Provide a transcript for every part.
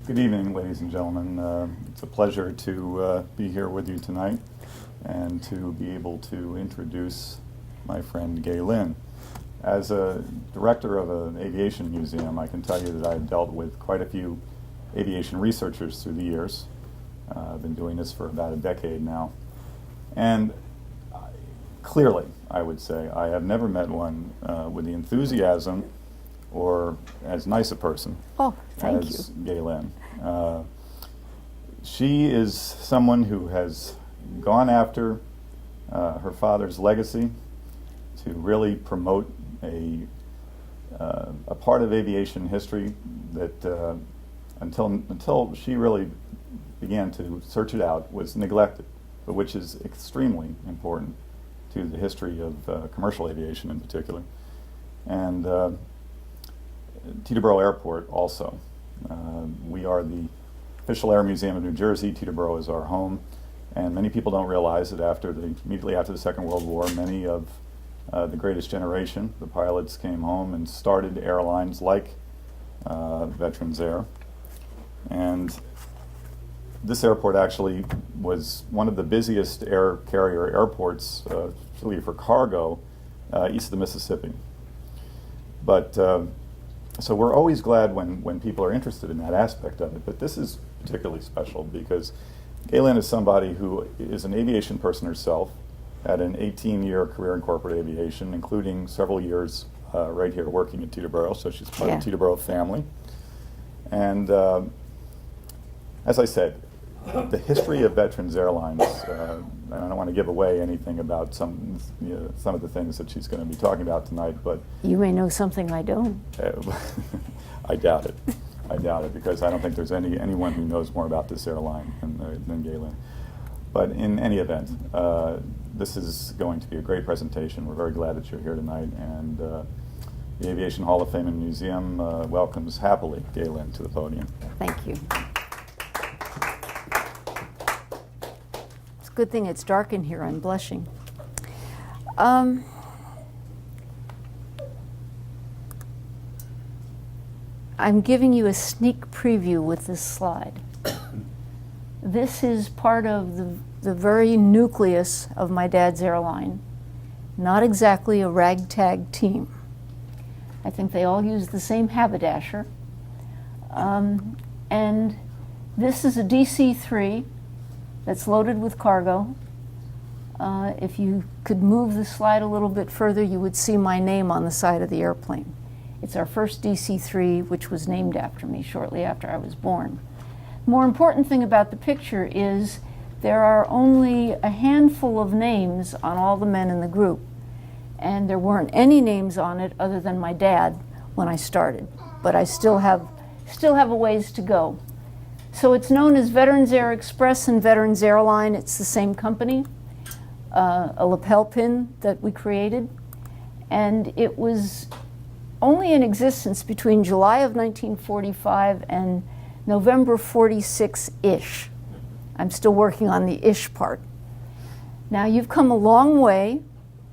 Good evening, ladies and gentlemen. It's a pleasure to be here with you tonight and to be able to introduce my friend Gaye Lyn. As a director of an aviation museum, I can tell you that I've dealt with quite a few aviation researchers through the years. I've been doing this for about a decade now. And clearly, I would say, I have never met one with the enthusiasm or as nice a person as Gaye Lyn. She is someone who has gone after her father's legacy to really promote a part of aviation history that until she really began to search it out was neglected, but which is extremely important to the history of commercial aviation in particular. And Teterboro Airport also. We are the official Air Museum of New Jersey. Teterboro is our home, and many people don't realize that immediately after the Second World War, many of the greatest generation, the pilots, came home and started airlines like Veterans Air. And this airport actually was one of the busiest air carrier airports, particularly for cargo, east of the Mississippi. But so we're always glad when people are interested in that aspect of it, but this is particularly special because Gaye Lyn is somebody who is an aviation person herself, had an 18-year career in corporate aviation, including several years right here working at Teterboro, so she's part of the Teterboro family. And as I said, the history of Veterans Airlines, and I don't want to give away anything about some of the things that she's going to be talking about tonight, but you may know something I don't. I doubt it. I doubt it because I don't think there's anyone who knows more about this airline than Gaye Lyn. But in any event, this is going to be a great presentation. We're very glad that you're here tonight, and the Aviation Hall of Fame and Museum welcomes happily Gaye Lyn to the podium. Thank you. Good thing it's dark in here. I'm blushing. I'm giving you a sneak preview with this slide. This is part of the very nucleus of my dad's airline. Not exactly a ragtag team. I think they all use the same haberdasher. And this is a DC-3 that's loaded with cargo. If you could move the slide a little bit further, you would see my name on the side of the airplane. It's our first DC-3, which was named after me shortly after I was born. More important thing about the picture is there are only a handful of names on all the men in the group, and there weren't any names on it other than my dad when I started, but I still have a ways to go. So it's known as Veterans Air Express and Veterans Airline. It's the same company, a lapel pin that we created. And it was only in existence between July of 1945 and November 46-ish. I'm still working on the ish part. Now you've come a long way,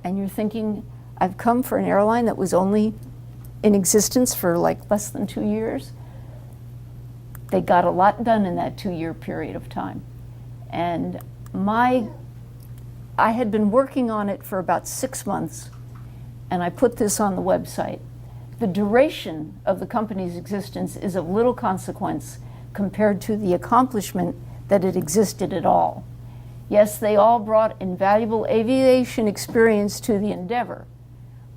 and you're thinking, I've come for an airline that was only in existence for like less than 2 years. They got a lot done in that 2-year period of time. And I had been working on it for about 6 months, and I put this on the website. The duration of the company's existence is of little consequence compared to the accomplishment that it existed at all. Yes, they all brought invaluable aviation experience to the endeavor,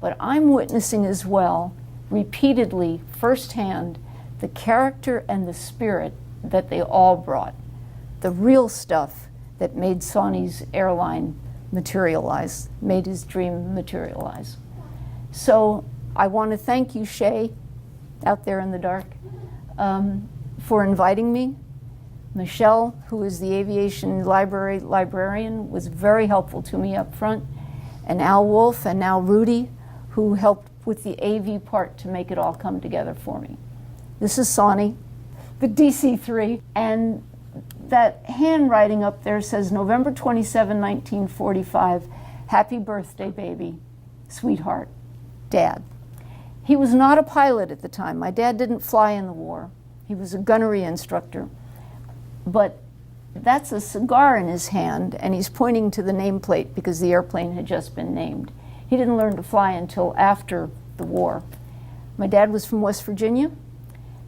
but I'm witnessing as well, repeatedly, firsthand, the character and the spirit that they all brought, the real stuff that made Saunie's airline materialize, made his dream materialize. So I want to thank you, Shea, out there in the dark, for inviting me. Michelle, who is the aviation librarian, was very helpful to me up front, and Al Wolf and now Rudy, who helped with the AV part to make it all come together for me. This is Saunie, the DC-3, and that handwriting up there says November 27, 1945, happy birthday, baby, sweetheart, Dad. He was not a pilot at the time. My dad didn't fly in the war. He was a gunnery instructor. But that's a cigar in his hand, and he's pointing to the nameplate because the airplane had just been named. He didn't learn to fly until after the war. My dad was from West Virginia.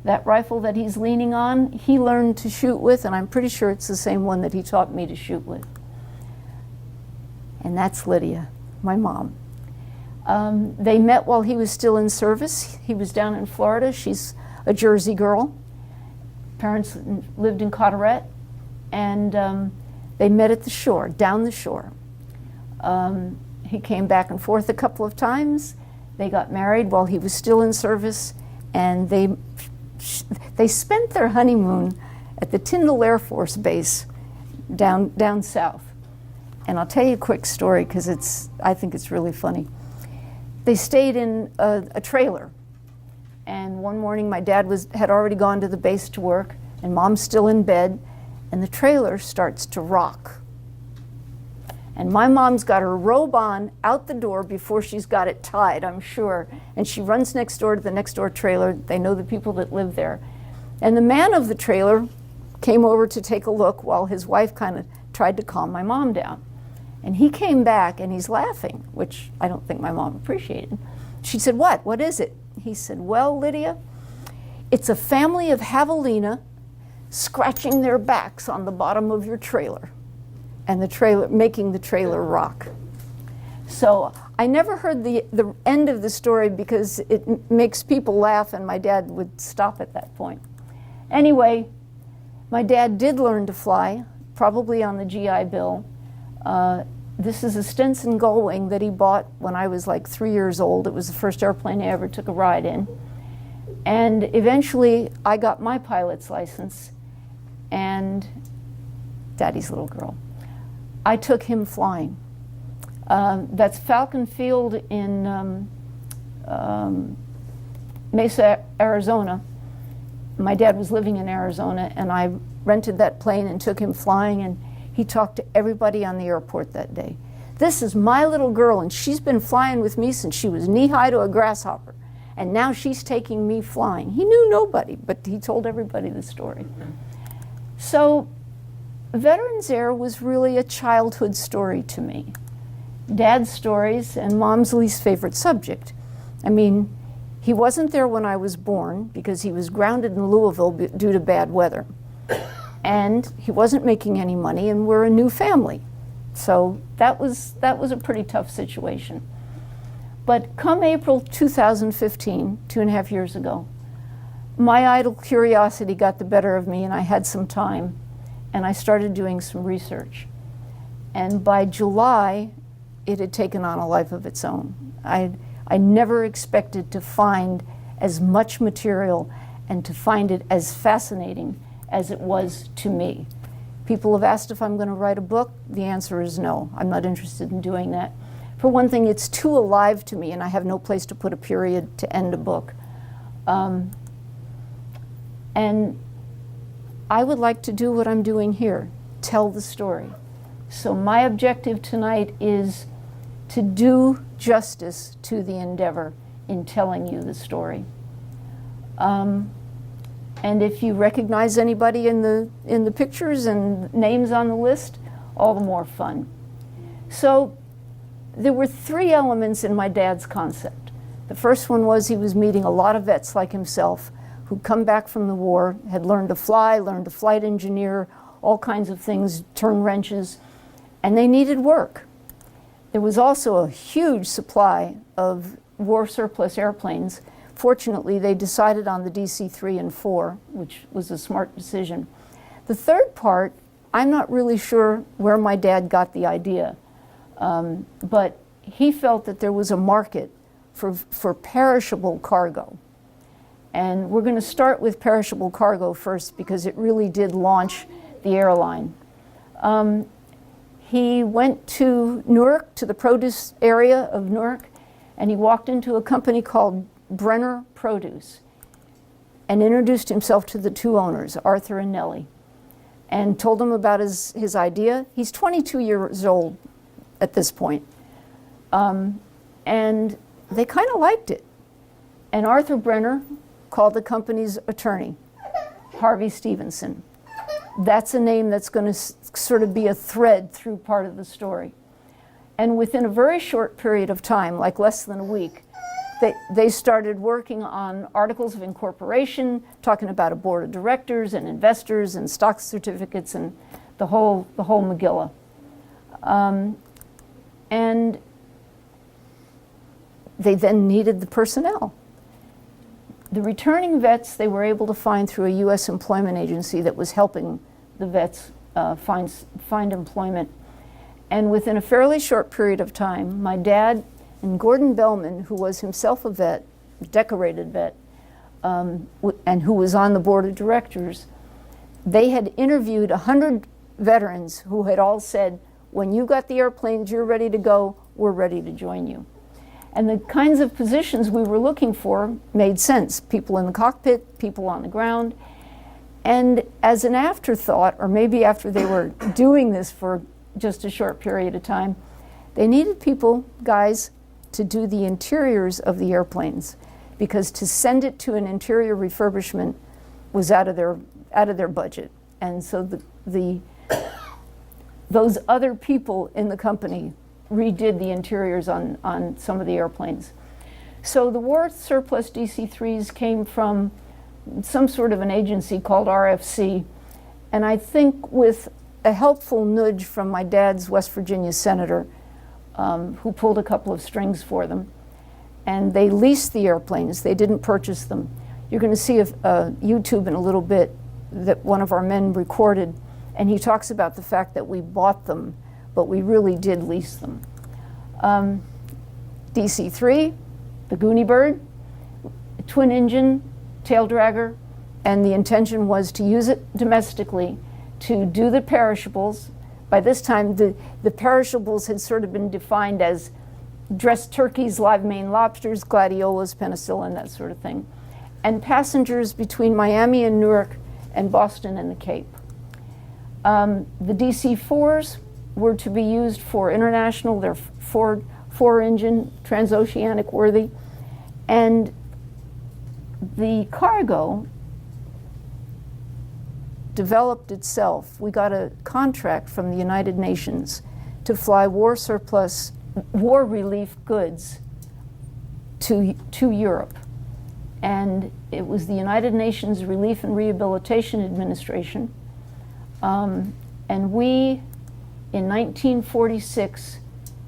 That rifle that he's leaning on, he learned to shoot with, and I'm pretty sure it's the same one that he taught me to shoot with. And that's Lydia, my mom. They met while he was still in service. He was down in Florida. She's a Jersey girl. Parents lived in Carteret, and they met at the shore, down the shore. He came back and forth a couple of times. They got married while he was still in service, and they spent their honeymoon at the Tyndall Air Force Base down south. And I'll tell you a quick story because I think it's really funny. They stayed in a trailer, and one morning my dad had already gone to the base to work, and mom's still in bed, and the trailer starts to rock. And my mom's got her robe on out the door before she's got it tied, I'm sure. And she runs next door to the next door trailer. They know the people that live there. And the man of the trailer came over to take a look while his wife kind of tried to calm my mom down. And he came back and he's laughing, which I don't think my mom appreciated. She said, "What? What is it?" He said, "Well, Lydia, it's a family of javelina scratching their backs on the bottom of your trailer. And the trailer, making the trailer rock." So I never heard the end of the story because it makes people laugh, and my dad would stop at that point. Anyway, my dad did learn to fly, probably on the GI Bill. This is a Stinson Gullwing that he bought when I was like 3 years old. It was the first airplane I ever took a ride in. And eventually I got my pilot's license, and Daddy's little girl. I took him flying. That's Falcon Field in Mesa, Arizona. My dad was living in Arizona, and I rented that plane and took him flying, and he talked to everybody on the airport that day. "This is my little girl, and she's been flying with me since she was knee-high to a grasshopper, and now she's taking me flying." He knew nobody, but he told everybody the story. So Veterans Air was really a childhood story to me. Dad's stories and Mom's least favorite subject. I mean, he wasn't there when I was born because he was grounded in Louisville due to bad weather. And he wasn't making any money, and we're a new family. So that was a pretty tough situation. But come April 2015, 2.5 years ago, my idle curiosity got the better of me, and I had some time, and I started doing some research. And by July, it had taken on a life of its own. I never expected to find as much material and to find it as fascinating as it was to me. People have asked if I'm going to write a book. The answer is no. I'm not interested in doing that. For one thing, it's too alive to me, and I have no place to put a period to end a book. And I would like to do what I'm doing here, tell the story. So my objective tonight is to do justice to the endeavor in telling you the story. And if you recognize anybody in the pictures and names on the list, all the more fun. So there were 3 elements in my dad's concept. The first one was he was meeting a lot of vets like himself who'd come back from the war, had learned to fly, learned to flight engineer, all kinds of things, turn wrenches, and they needed work. There was also a huge supply of war surplus airplanes. Fortunately, they decided on the DC-3 and 4, which was a smart decision. The third part, I'm not really sure where my dad got the idea, but he felt that there was a market for perishable cargo. And we're going to start with perishable cargo first because it really did launch the airline. He went to Newark, to the produce area of Newark, and he walked into a company called Brenner Produce and introduced himself to the 2 owners, Arthur and Nellie, and told them about his idea. He's 22 years old at this point. And they kind of liked it. And Arthur Brenner called the company's attorney Harvey Stevenson. That's a name that's going to sort of be a thread through part of the story. And within a very short period of time, like less than a week, they started working on articles of incorporation, talking about a board of directors and investors and stock certificates and the whole Megillah. And they then needed the personnel. The returning vets they were able to find through a U.S. employment agency that was helping the vets find employment. And within a fairly short period of time, my dad and Gordon Bellman, who was himself a vet, decorated vet, and who was on the board of directors, they had interviewed 100 veterans who had all said, when you got the airplanes, you're ready to go, we're ready to join you. And the kinds of positions we were looking for made sense. People in the cockpit, people on the ground. And as an afterthought, or maybe after they were doing this for just a short period of time, they needed people, guys, to do the interiors of the airplanes, because to send it to an interior refurbishment was out of their budget. And so those other people in the company redid the interiors on some of the airplanes. So the war surplus DC-3s came from some sort of an agency called RFC, and I think with a helpful nudge from my dad's West Virginia senator, who pulled a couple of strings for them, and they leased the airplanes. They didn't purchase them. You're going to see a YouTube in a little bit that one of our men recorded, and he talks about the fact that we bought them, but we really did lease them. DC-3, the Goonie Bird, twin engine, tail dragger, and the intention was to use it domestically to do the perishables. By this time, the perishables had sort of been defined as dressed turkeys, live Maine lobsters, gladiolas, penicillin, that sort of thing, and passengers between Miami and Newark and Boston and the Cape. The DC-4s were to be used for international. They're four-engine, transoceanic worthy. And the cargo developed itself. We got a contract from the United Nations to fly war surplus, war relief goods to Europe. And it was the United Nations Relief and Rehabilitation Administration. And we, in 1946,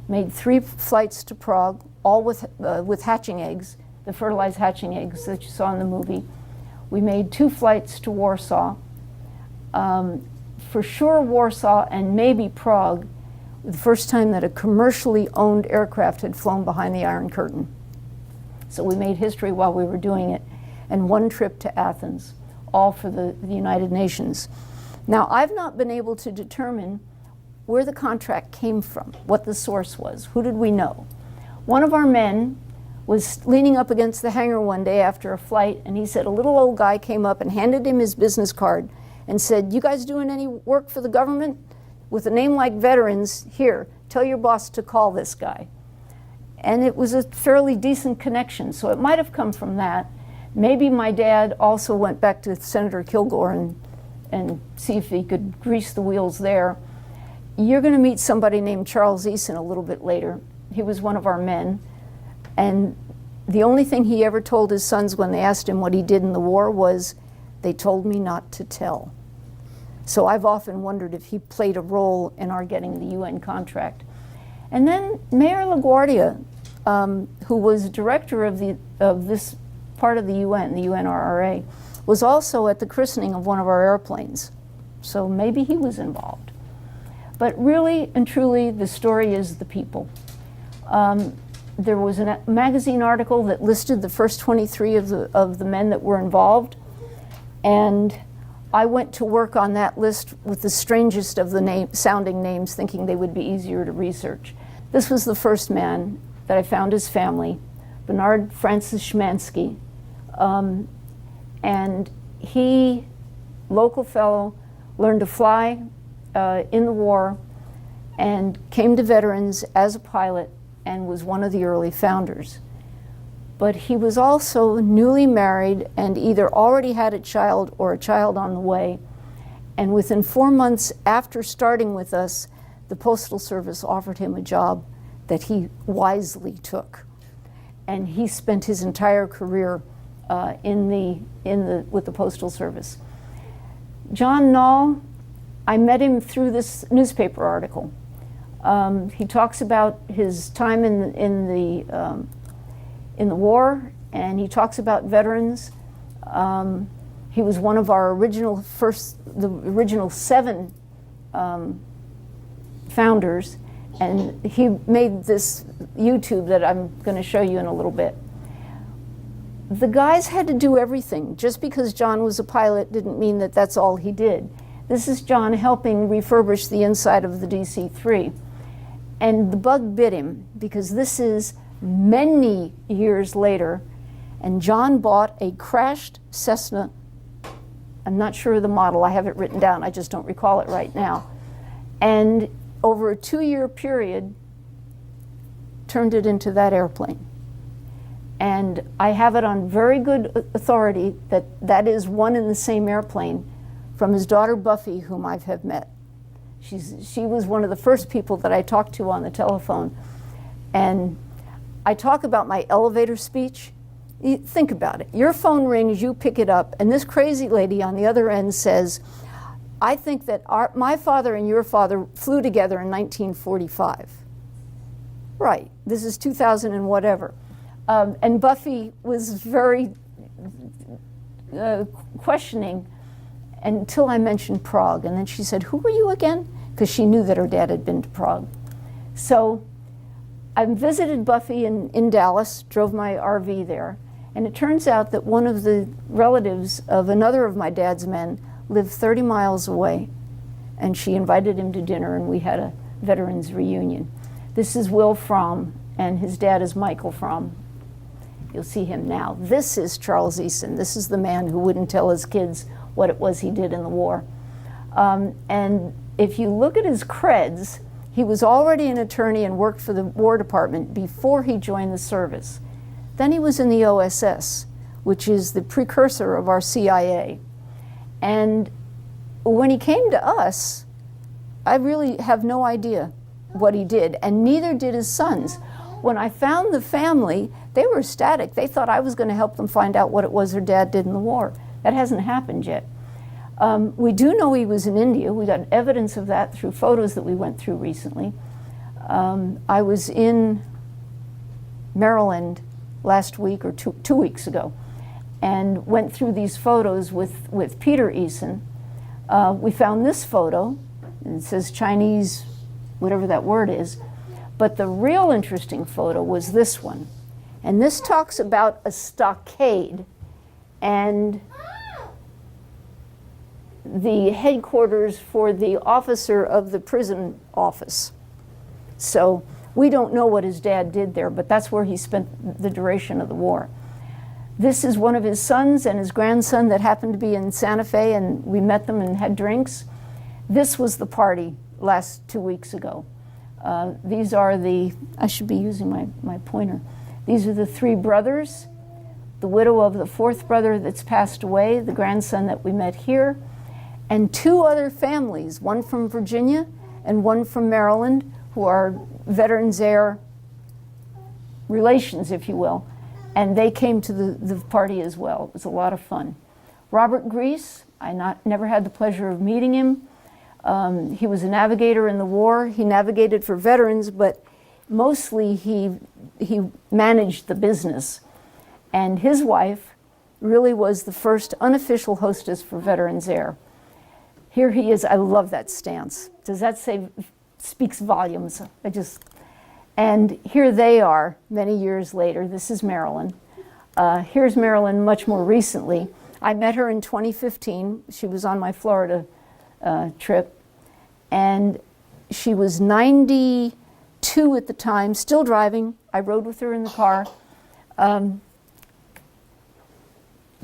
made 3 flights to Prague, all with hatching eggs, the fertilized hatching eggs that you saw in the movie. We made 2 flights to Warsaw. For sure Warsaw and maybe Prague, the first time that a commercially owned aircraft had flown behind the Iron Curtain. So we made history while we were doing it. And 1 trip to Athens, all for the United Nations. Now, I've not been able to determine where the contract came from, what the source was. Who did we know? One of our men was leaning up against the hangar one day after a flight, and he said a little old guy came up and handed him his business card and said, "You guys doing any work for the government? With a name like Veterans, here, tell your boss to call this guy." And it was a fairly decent connection, so it might have come from that. Maybe my dad also went back to Senator Kilgore and see if he could grease the wheels there. You're going to meet somebody named Charles Eason a little bit later. He was one of our men, and the only thing he ever told his sons when they asked him what he did in the war was, "They told me not to tell." So I've often wondered if he played a role in our getting the UN contract. And then Mayor LaGuardia, who was director of this part of the UNRRA, was also at the christening of one of our airplanes. So maybe he was involved. But really and truly, the story is the people. There was a magazine article that listed the first 23 of the men that were involved, and I went to work on that list with the strangest of the sounding names, thinking they would be easier to research. This was the first man that I found his family, Bernard Francis Schmansky. And he, local fellow, learned to fly in the war and came to Veterans as a pilot and was one of the early founders. but he was also newly married and either already had a child or a child on the way. And within 4 months after starting with us, the Postal Service offered him a job that he wisely took. And he spent his entire career with the Postal Service. John Nall, I met him through this newspaper article. He talks about his time in the war, and he talks about veterans. He was one of our original the original 7 founders, and he made this YouTube that I'm going to show you in a little bit. The guys had to do everything. Just because John was a pilot didn't mean that that's all he did. This is John helping refurbish the inside of the DC-3. And the bug bit him, because this is many years later, and John bought a crashed Cessna. I'm not sure of the model, I have it written down, I just don't recall it right now. And over a 2-year period, turned it into that airplane. And I have it on very good authority that that is one and the same airplane from his daughter Buffy, whom I have met. She was one of the first people that I talked to on the telephone. And I talk about my elevator speech. Think about it. Your phone rings, you pick it up, and this crazy lady on the other end says, I think that my father and your father flew together in 1945. Right, this is 2000 and whatever. And Buffy was very questioning until I mentioned Prague. And then she said, who were you again? Because she knew that her dad had been to Prague. So I visited Buffy in Dallas, drove my RV there. And it turns out that one of the relatives of another of my dad's men lived 30 miles away. And she invited him to dinner, and we had a veterans reunion. This is Will Fromm, and his dad is Michael Fromm. You'll see him now. This is Charles Eason. This is the man who wouldn't tell his kids what it was he did in the war. And if you look at his creds, he was already an attorney and worked for the War Department before he joined the service. Then he was in the OSS, which is the precursor of our CIA. And when he came to us, I really have no idea what he did, and neither did his sons. When I found the family, they were ecstatic. They thought I was going to help them find out what it was their dad did in the war. That hasn't happened yet. We do know he was in India. We got evidence of that through photos that we went through recently. I was in Maryland last week or two weeks ago and went through these photos with Peter Eason. We found this photo, and it says Chinese, whatever that word is, but the real interesting photo was this one. And this talks about a stockade and the headquarters for the officer of the prison office. So we don't know what his dad did there, but that's where he spent the duration of the war. This is one of his sons and his grandson that happened to be in Santa Fe, and we met them and had drinks. This was the party last 2 weeks ago. These are I should be using my pointer. These are the 3 brothers, the widow of the 4th brother that's passed away, the grandson that we met here, and 2 other families, one from Virginia and one from Maryland, who are Veterans Air relations, if you will. And they came to the party as well. It was a lot of fun. Robert Grease, I never had the pleasure of meeting him. He was a navigator in the war. He navigated for veterans, but mostly he managed the business. And his wife really was the first unofficial hostess for Veterans Air. Here he is. I love that stance. Does that speaks volumes? And here they are many years later. This is Marilyn. Here's Marilyn much more recently. I met her in 2015. She was on my Florida trip. And she was 92 at the time, still driving. I rode with her in the car.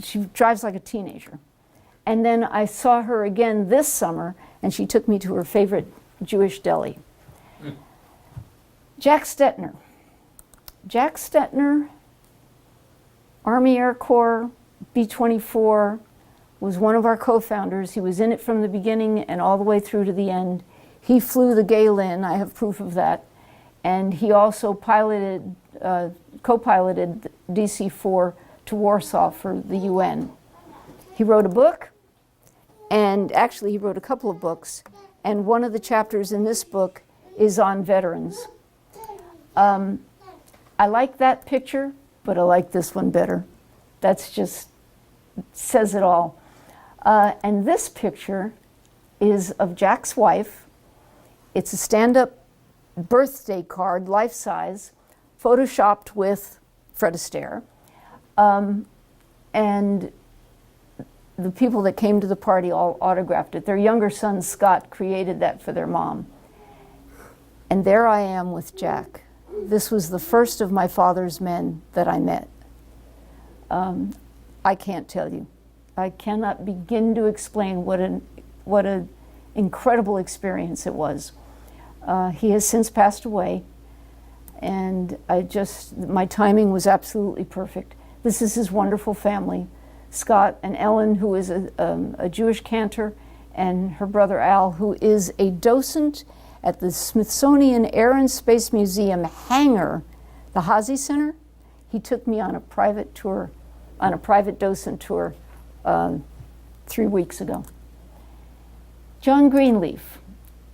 She drives like a teenager. And then I saw her again this summer, and she took me to her favorite Jewish deli. Jack Stettner. Jack Stettner Army Air Corps, B-24, was one of our co-founders. He was in it from the beginning and all the way through to the end. He flew the Gaye Lyn, I have proof of that. And he also co-piloted DC-4 to Warsaw for the UN. He wrote a book, and actually he wrote a couple of books, and one of the chapters in this book is on veterans. I like that picture, but I like this one better. That's just, says it all. And this picture is of Jack's wife. It's a stand-up birthday card, life-size, photoshopped with Fred Astaire. And the people that came to the party all autographed it. Their younger son, Scott, created that for their mom. And there I am with Jack. This was the first of my father's men that I met. I can't tell you. I cannot begin to explain what an incredible experience it was. He has since passed away, and my timing was absolutely perfect. This is his wonderful family. Scott and Ellen, who is a Jewish cantor, and her brother Al, who is a docent at the Smithsonian Air and Space Museum hangar, the Hazy Center. He took me on a private tour, on a private docent tour 3 weeks ago. John Greenleaf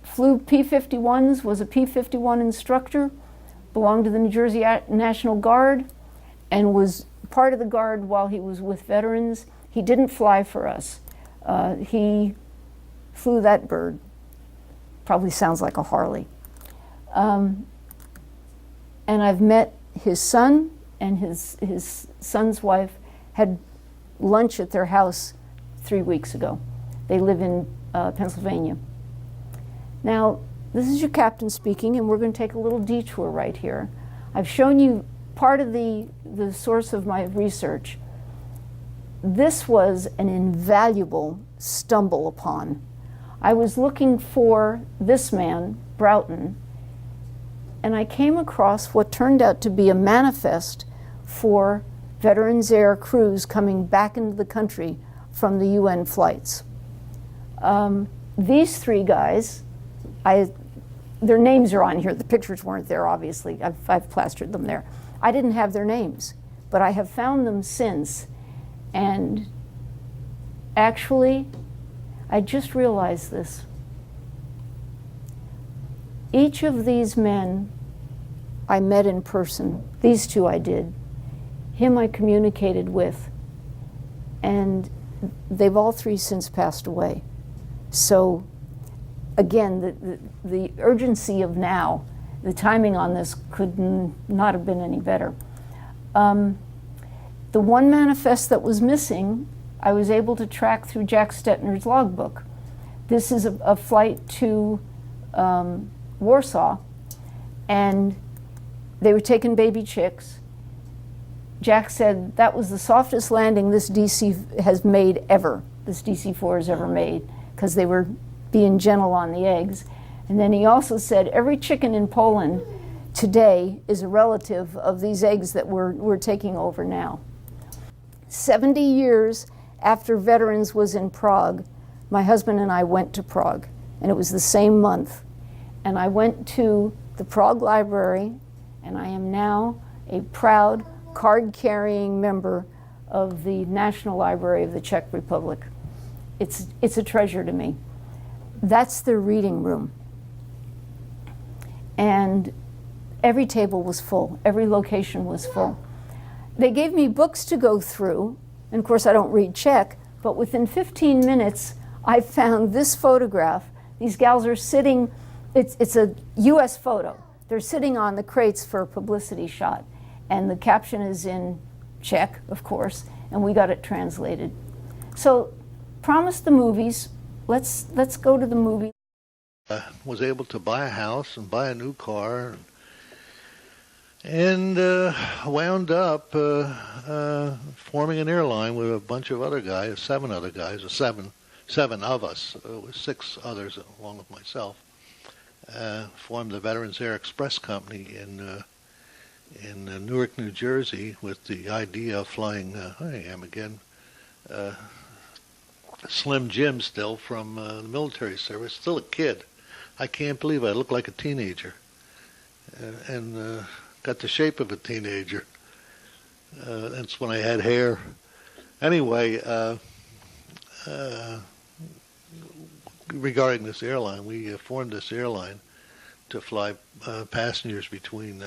flew P-51s, was a P-51 instructor, belonged to the New Jersey National Guard, and was part of the Guard while he was with veterans. He didn't fly for us. He flew that bird. Probably sounds like a Harley. And I've met his son and his son's wife, had lunch at their house 3 weeks ago. They live in Pennsylvania. Now, this is your captain speaking, and we're going to take a little detour right here. I've shown you part of the source of my research. This was an invaluable stumble upon. I was looking for this man, Broughton, and I came across what turned out to be a manifest for Veterans Air crews coming back into the country from the UN flights. These three guys, their names are on here. The pictures weren't there, obviously. I've plastered them there. I didn't have their names, but I have found them since. And actually, I just realized this. Each of these men I met in person. These two I did. Him I communicated with. And they've all three since passed away. So again, the urgency of now, the timing on this could not have been any better. The one manifest that was missing, I was able to track through Jack Stetner's logbook. This is a flight to Warsaw, and they were taking baby chicks. Jack said that was the softest landing this DC has made ever, this DC-4 has ever made, because they were being gentle on the eggs. And then he also said every chicken in Poland today is a relative of these eggs that we're taking over now. 70 years after Veterans was in Prague, my husband and I went to Prague, and it was the same month. And I went to the Prague Library, and I am now a proud card-carrying member of the National Library of the Czech Republic. It's a treasure to me. That's their reading room. And every table was full, every location was full. They gave me books to go through, and of course I don't read Czech, but within 15 minutes I found this photograph. These gals are sitting, it's a US photo. They're sitting on the crates for a publicity shot, and the caption is in Czech, of course, and we got it translated. So, promise the movies. Let's go to the movie. Was able to buy a house and buy a new car, and wound up forming an airline with a bunch of other guys, seven of us, with 6 others along with myself. Formed the Veterans Air Express Company in in Newark, New Jersey, with the idea of flying, I am again, Slim Jim still from the military service, still a kid. I can't believe I look like a teenager and got the shape of a teenager. That's when I had hair. Anyway, regarding this airline, we formed this airline to fly passengers between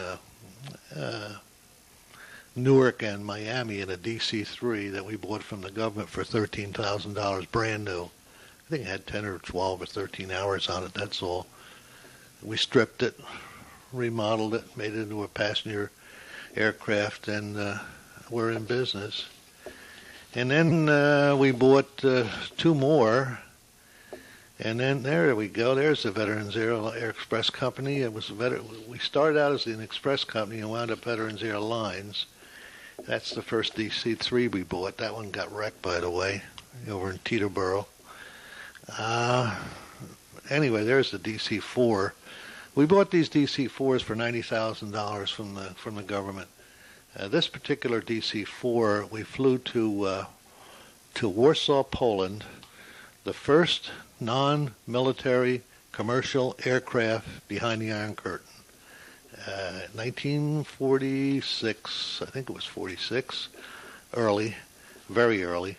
Newark and Miami in a DC-3 that we bought from the government for $13,000, brand new. I think it had 10 or 12 or 13 hours on it, that's all. We stripped it, remodeled it, made it into a passenger aircraft, and we're in business. And then we bought 2 more, and then there we go. There's the Veterans Air Express Company. It was we started out as an express company and wound up Veterans Airlines. That's the first DC-3 we bought. That one got wrecked, by the way, over in Teterboro. Anyway, there's the DC-4. We bought these DC-4s for $90,000 from the government. This particular DC-4, we flew to Warsaw, Poland, the first non-military commercial aircraft behind the Iron Curtain. 1946, I think it was 46, early, very early.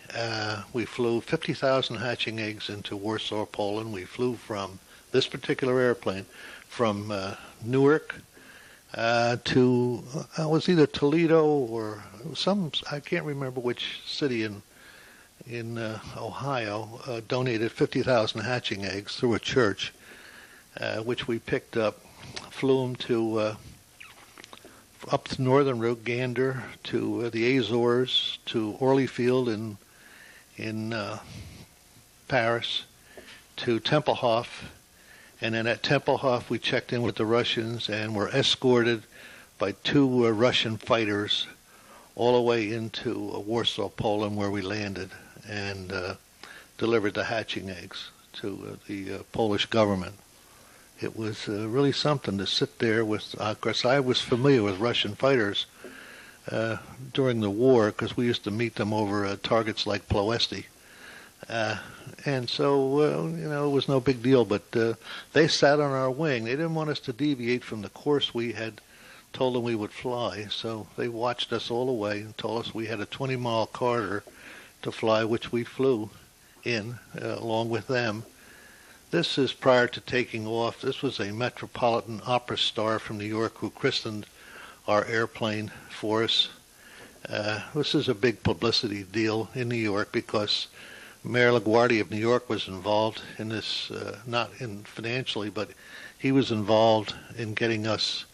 We flew 50,000 hatching eggs into Warsaw, Poland. We flew from this particular airplane from Newark to it was either Toledo or some, I can't remember which city in Ohio, donated 50,000 hatching eggs through a church, which we picked up, flew them to up the northern route, Gander, to the Azores, to Orlyfield in Paris, to Tempelhof, and then at Tempelhof we checked in with the Russians and were escorted by 2 Russian fighters all the way into Warsaw, Poland, where we landed and delivered the hatching eggs to the Polish government. It was really something to sit there with, of course I was familiar with Russian fighters during the war because we used to meet them over targets like Ploesti. And so, it was no big deal, but they sat on our wing. They didn't want us to deviate from the course we had told them we would fly, so they watched us all the way and told us we had a 20-mile corridor to fly, which we flew in along with them. This is prior to taking off. This was a Metropolitan Opera star from New York who christened our airplane for us. This is a big publicity deal in New York because Mayor LaGuardia of New York was involved in this, not in financially, but he was involved in getting us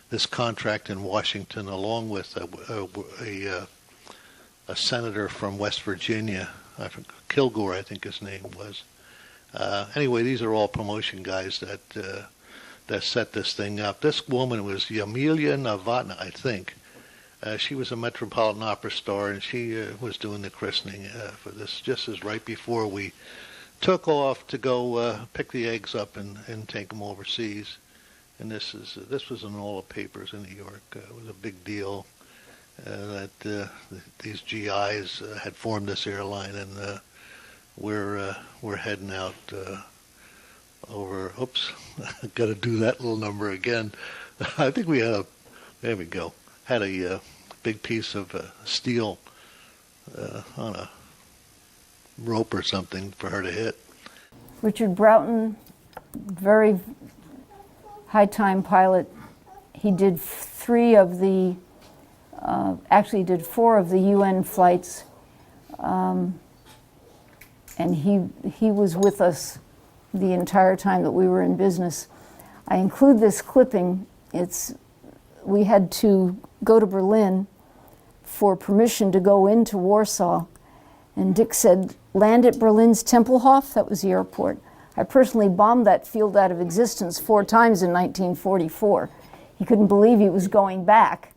this contract in Washington, along with a senator from West Virginia, Kilgore, I think his name was. Anyway, these are all promotion guys that set this thing up. This woman was Yamilia Novotna, I think. She was a Metropolitan Opera star, and she was doing the christening for this just as right before we took off to go pick the eggs up and take them overseas. And this was in all the papers in New York. It was a big deal that these GIs had formed this airline, and we're heading out over. Oops, got to do that little number again. I think we had there we go. Had a big piece of steel on a rope or something for her to hit. Richard Broughton, very high-time pilot. He did 4 of the UN flights, and he was with us the entire time that we were in business. I include this clipping. We had to go to Berlin for permission to go into Warsaw, and Dick said, land at Berlin's Tempelhof. That was the airport. I personally bombed that field out of existence 4 times in 1944. He couldn't believe he was going back.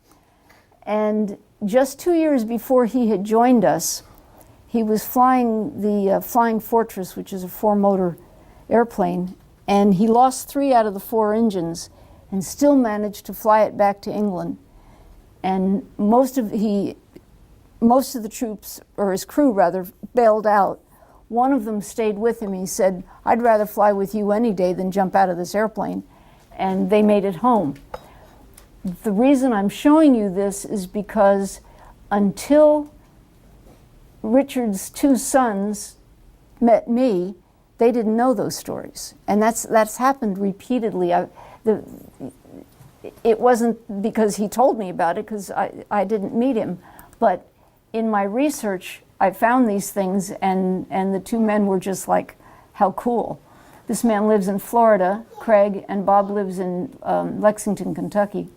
And just 2 years before he had joined us, he was flying the Flying Fortress, which is a 4-motor airplane, and he lost 3 out of the 4 engines and still managed to fly it back to England. and most of the troops, or his crew rather, bailed out. One of them stayed with him. He said, "I'd rather fly with you any day than jump out of this airplane." And they made it home. The reason I'm showing you this is because until Richard's two sons met me, they didn't know those stories. And that's happened repeatedly. It wasn't because he told me about it, because I didn't meet him. But in my research, I found these things, and the two men were just like, how cool. This man lives in Florida, Craig, and Bob lives in Lexington, Kentucky.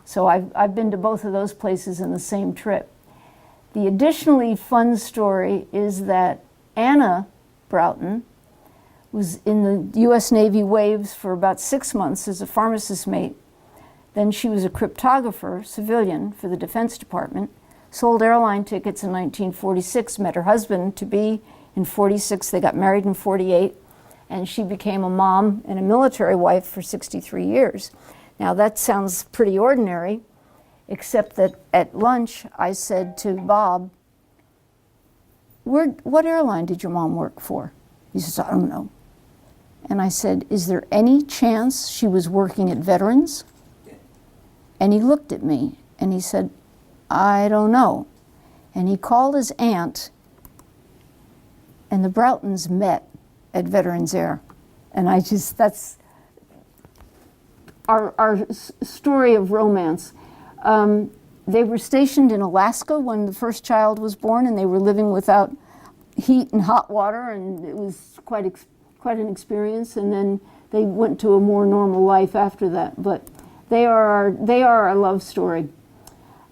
So I've been to both of those places in the same trip. The additionally fun story is that Anna Broughton was in the U.S. Navy waves for about 6 months as a pharmacist mate. Then she was a cryptographer, civilian, for the Defense Department, sold airline tickets in 1946, met her husband-to-be in 46, they got married in 48, and she became a mom and a military wife for 63 years. Now that sounds pretty ordinary, except that at lunch I said to Bob, "What airline did your mom work for?" He says, "I don't know." And I said, "Is there any chance she was working at Veterans?" And he looked at me and he said, "I don't know." And he called his aunt, and the Broughtons met at Veterans Air. And that's our story of romance. They were stationed in Alaska when the first child was born, and they were living without heat and hot water, and it was quite an experience. And then they went to a more normal life after that. But they are our love story.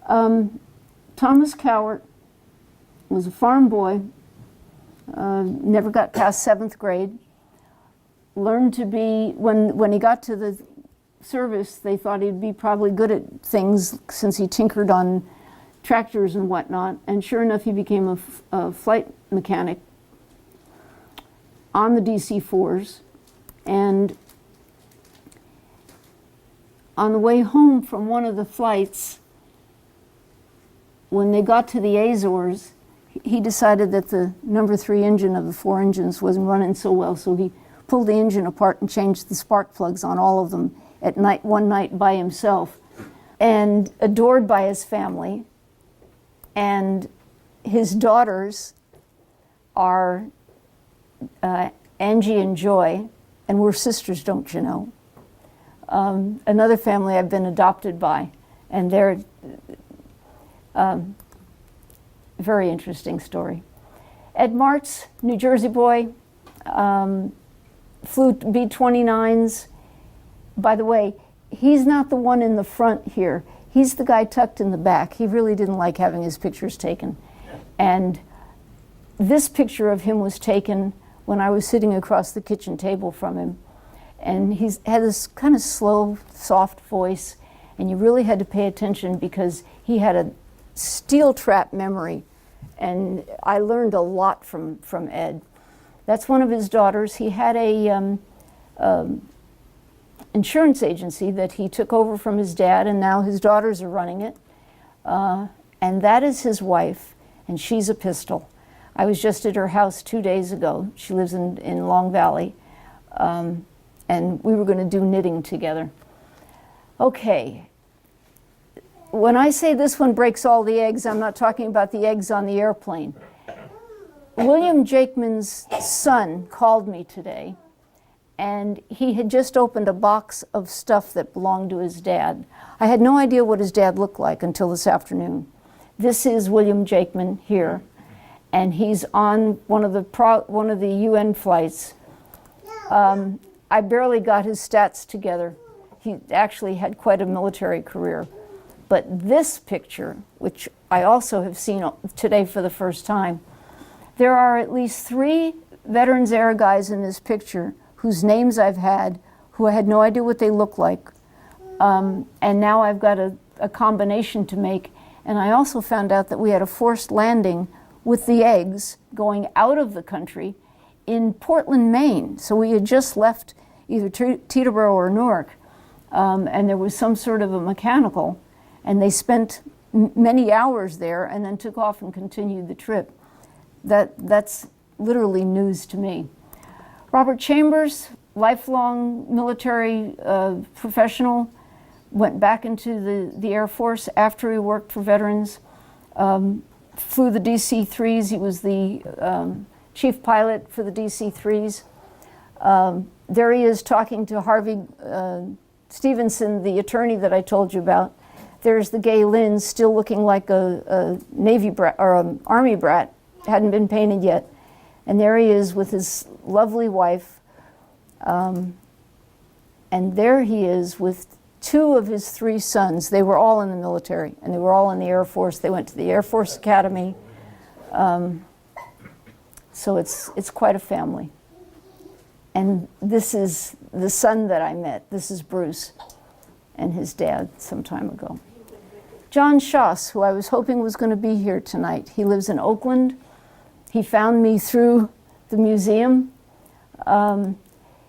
Thomas Cowart was a farm boy, never got past 7th grade, learned to be, when he got to the service, they thought he'd be probably good at things since he tinkered on tractors and whatnot, and sure enough he became a flight mechanic on the DC-4s. And on the way home from one of the flights, when they got to the Azores, he decided that the number 3 engine of the 4 engines wasn't running so well, so he pulled the engine apart and changed the spark plugs on all of them at night, one night by himself, and adored by his family. And his daughters are Angie and Joy, and we're sisters, don't you know? Another family I've been adopted by, and they're very interesting story. Ed Martz, New Jersey boy, flew B-29s. By the way, he's not the one in the front here. He's the guy tucked in the back. He really didn't like having his pictures taken. And this picture of him was taken when I was sitting across the kitchen table from him. And he had this kind of slow, soft voice, and you really had to pay attention because he had a steel trap memory. And I learned a lot from Ed. That's one of his daughters. He had a insurance agency that he took over from his dad, and now his daughters are running it. And that is his wife, and she's a pistol. I was just at her house 2 days ago. She lives in Long Valley, and we were going to do knitting together. Okay. When I say this one breaks all the eggs, I'm not talking about the eggs on the airplane. William Jakeman's son called me today, and he had just opened a box of stuff that belonged to his dad. I had no idea what his dad looked like until this afternoon. This is William Jakeman here, and he's on one of the UN flights. I barely got his stats together. He actually had quite a military career. But this picture, which I also have seen today for the first time, there are at least 3 Veterans Air guys in this picture whose names I've had, who I had no idea what they look like. And now I've got a combination to make. And I also found out that we had a forced landing with the eggs going out of the country in Portland, Maine. So we had just left either Teterboro or Newark, and there was some sort of a mechanical, and they spent many hours there and then took off and continued the trip. That's literally news to me. Robert Chambers, lifelong military professional, went back into the Air Force after he worked for veterans, flew the DC-3s. He was the chief pilot for the DC-3s. There he is talking to Harvey Stevenson, the attorney that I told you about. There's the Gaye Lyn, still looking like a Navy brat or an Army brat, hadn't been painted yet. And there he is with his lovely wife. And there he is with 2 of his 3 sons. They were all in the military, and they were all in the Air Force. They went to the Air Force Academy. So it's quite a family. And this is the son that I met. This is Bruce and his dad some time ago. John Schoss, who I was hoping was going to be here tonight. He lives in Oakland. He found me through the museum.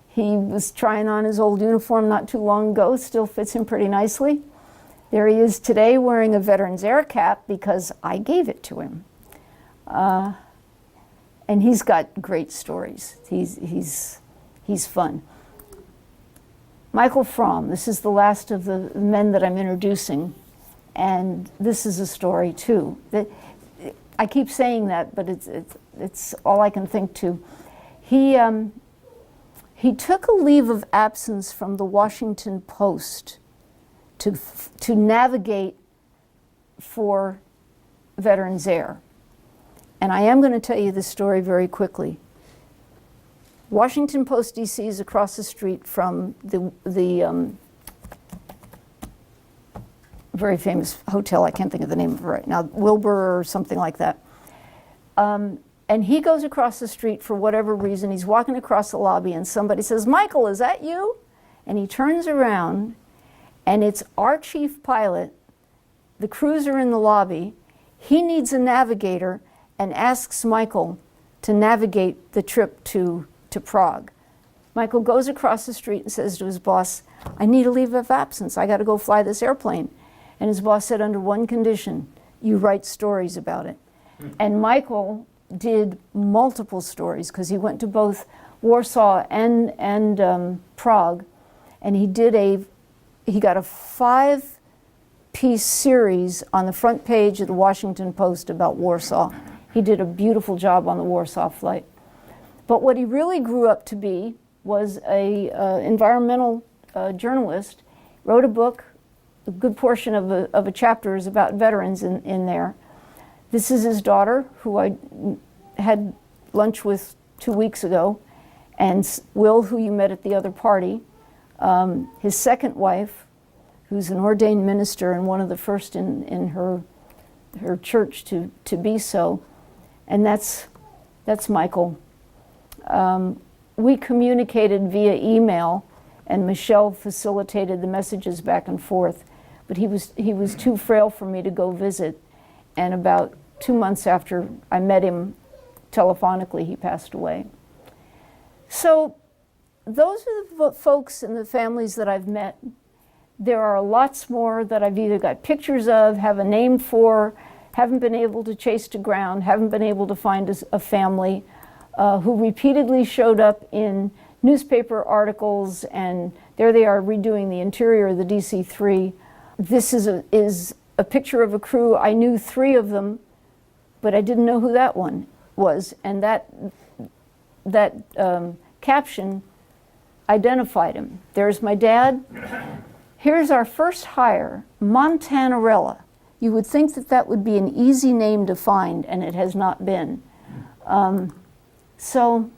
He was trying on his old uniform not too long ago. Still fits him pretty nicely. There he is today wearing a Veterans Air cap because I gave it to him. And he's got great stories. He's fun. Michael Fromm, this is the last of the men that I'm introducing, and this is a story too. I keep saying that, but it's all I can think to. He took a leave of absence from the Washington Post to navigate for Veterans Air. And I am going to tell you this story very quickly. Washington Post DC is across the street from the very famous hotel. I can't think of the name of it right now, Wilbur or something like that. And he goes across the street for whatever reason. He's walking across the lobby and somebody says, "Michael, is that you?" And he turns around and it's our chief pilot, the cruiser in the lobby. He needs a navigator and asks Michael to navigate the trip to Prague. Michael goes across the street and says to his boss, "I need a leave of absence. I got to go fly this airplane." And his boss said, "Under one condition, you write stories about it." And Michael did multiple stories because he went to both Warsaw and Prague, and he got a 5-piece series on the front page of the Washington Post about Warsaw. He did a beautiful job on the Warsaw flight. But what he really grew up to be was a environmental journalist. Wrote a book. A good portion of a chapter is about veterans in there. This is his daughter, who I had lunch with 2 weeks ago, and Will, who you met at the other party. His second wife, who's an ordained minister and one of the first in her church to be so, and that's Michael. We communicated via email, and Michelle facilitated the messages back and forth, but he was too frail for me to go visit, and about 2 months after I met him telephonically, he passed away. So those are the folks and the families that I've met. There are lots more that I've either got pictures of, have a name for, haven't been able to chase to ground, haven't been able to find a family, who repeatedly showed up in newspaper articles, and there they are redoing the interior of the DC-3. This is a picture of a crew. I knew 3 of them, but I didn't know who that one was, and that caption identified him. There's my dad. Here's our first hire, Montanarella. You would think that would be an easy name to find, and it has not been. So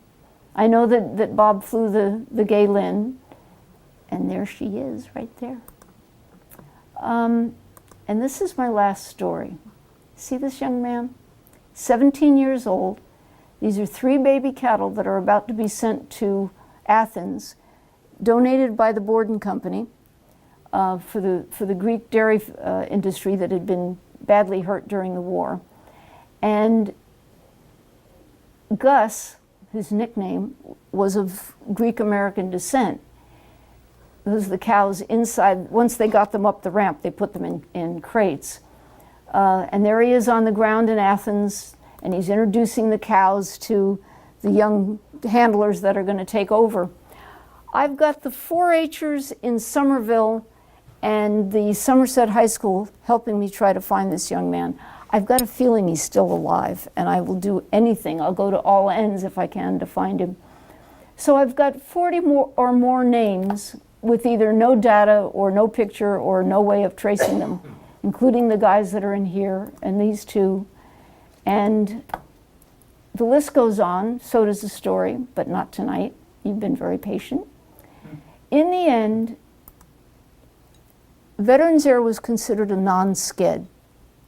I know that Bob flew the Gaye Lyn, and there she is right there. And this is my last story. See this young man? 17 years old. These are 3 baby cattle that are about to be sent to Athens, donated by the Borden Company for the Greek dairy industry that had been badly hurt during the war. And Gus, his nickname, was of Greek-American descent. Those are the cows inside. Once they got them up the ramp, they put them in crates. And there he is on the ground in Athens, and he's introducing the cows to the young handlers that are going to take over. I've got the 4-H'ers in Somerville and the Somerset High School helping me try to find this young man. I've got a feeling he's still alive, and I will do anything. I'll go to all ends if I can to find him. So I've got 40 or more names with either no data or no picture or no way of tracing them, including the guys that are in here and these two. And the list goes on, so does the story, but not tonight. You've been very patient. In the end, Veterans Air was considered a non-sked,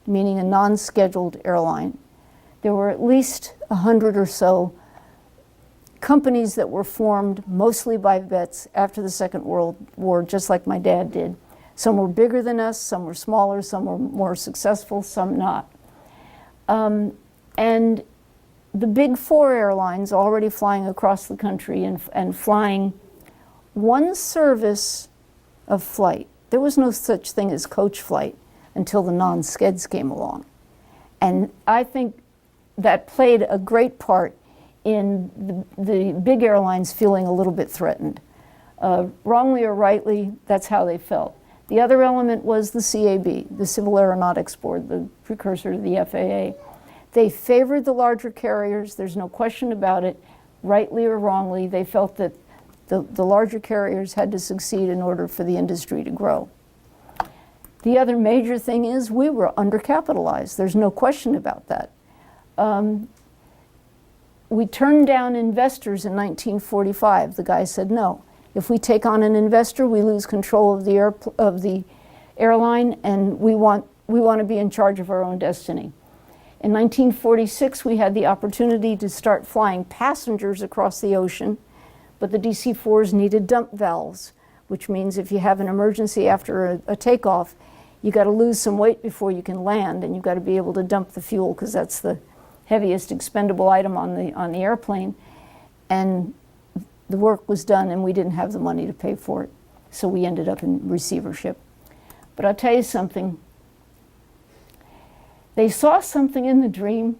meaning a non-scheduled airline. There were at least 100 or so companies that were formed mostly by vets after the Second World War, just like my dad did. Some were bigger than us, some were smaller, some were more successful, some not. And the big 4 airlines already flying across the country and flying one service of flight. There was no such thing as coach flight until the non-skeds came along. And I think that played a great part in the big airlines feeling a little bit threatened. Wrongly or rightly, that's how they felt. The other element was the CAB, the Civil Aeronautics Board, the precursor to the FAA. They favored the larger carriers, there's no question about it, rightly or wrongly. They felt that the larger carriers had to succeed in order for the industry to grow. The other major thing is we were undercapitalized. There's no question about that. We turned down investors in 1945. The guy said, no, if we take on an investor, we lose control of the airline, and we want to be in charge of our own destiny. In 1946, we had the opportunity to start flying passengers across the ocean, but the DC-4s needed dump valves, which means if you have an emergency after a takeoff, you got to lose some weight before you can land, and you've got to be able to dump the fuel because that's the heaviest expendable item on the airplane. And the work was done, and we didn't have the money to pay for it, so we ended up in receivership. But I'll tell you something. They saw something in the dream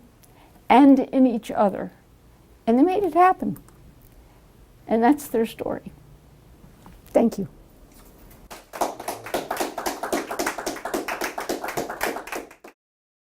and in each other, and they made it happen. And that's their story. Thank you.